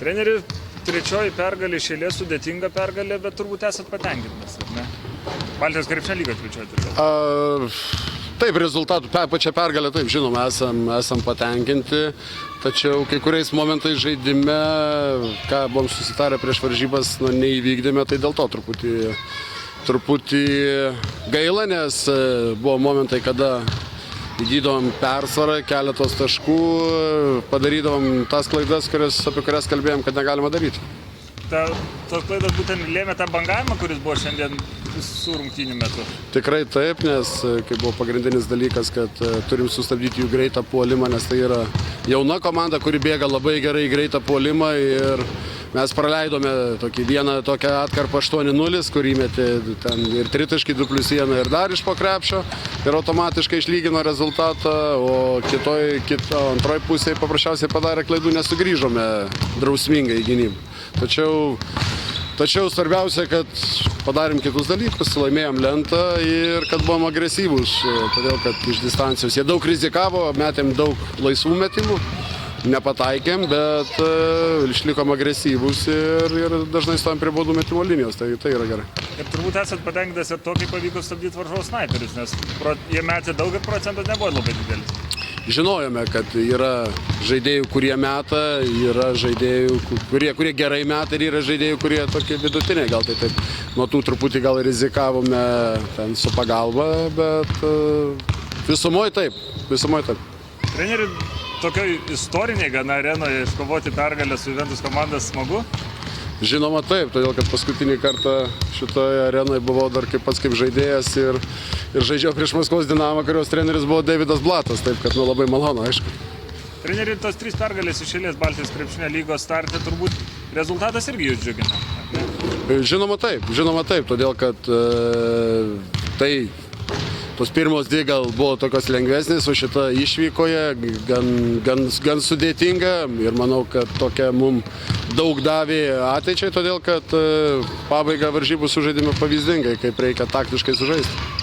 Treneri, trečioji pergalė iš eilės, sudėtinga pergalė, bet turbūt esat patenkintas, ar ne? Baltijos krepšinio lygos trečioji pergalė. Taip, rezultatų pačią pergalę, taip, žinoma, esam patenkinti, tačiau kai kuriais momentais žaidime, ką buvom susitarę prieš varžybas, neįvykdėme, tai dėl to truputį gaila, nes buvo momentai, kada įgydavom persvarą, keletos taškų, padarydavom tas klaidas, apie kurias kalbėjom, kad negalima daryti. Tos klaidos būtent lėmė tą bangavimą, kuris buvo šiandien visų rungtynių metu? Tikrai taip, nes kaip buvo pagrindinis dalykas, kad turim sustabdyti jų greitą puolimą, nes tai yra jauna komanda, kuri bėga labai gerai greitą puolimą ir mes praleidome vieną tokią atkarpą 8-0, kur įmetė ten ir tritaškį 2+1 ir dar iš po krepšio ir automatiškai išlygino rezultatą, o antroj pusėje paprasčiausiai padarė klaidų, nesugrįžome drausmingai į gynybą. Tačiau svarbiausia, kad padarėm kitus dalykus, laimėjom lentą ir kad buvom agresyvūs, todėl kad iš distancijos jie daug rizikavo, metėm daug laisvų metimų. Nepataikėm, bet išlikom agresyvūs ir dažnai stovim prie baudų metimo linijos, tai yra gerai. Ir turbūt esat patenkintas ir to, kaip pavyko stabdyti varžovų snaiperius, nes jie metė daug ir procentas nebuvo labai didelis. Žinojome, kad yra žaidėjų, kurie meta, yra žaidėjų, kurie gerai meta ir yra žaidėjų, kurie tokie vidutiniai, gal tai taip. Nuo tų truputį gal rizikavome ten su pagalba, bet visumoje taip. Treneri, tokioj istoriniai gana arenoje iškovoti pergalę su Juventus komandas smagu? Žinoma taip, todėl kad paskutinį kartą šitoje arenoje buvau dar kaip žaidėjas ir žaidžiau prieš Maskvos Dinamą, kurios treneris buvo Davidas Blatas, taip kad labai malonu, aišku. Treneri, tos 3 pergalės iš eilės Baltijos krepšinio lygos starte, turbūt rezultatas irgi jūs džiugina, ne? Žinoma taip, todėl kad tos pirmos 2 gal buvo tokios lengvesnės, o šita išvykoje gan sudėtinga ir manau, kad tokia mums daug davė ateičiai, todėl kad pabaigą varžybų sužaidėme pavyzdingai, kaip reikia taktiškai sužaisti.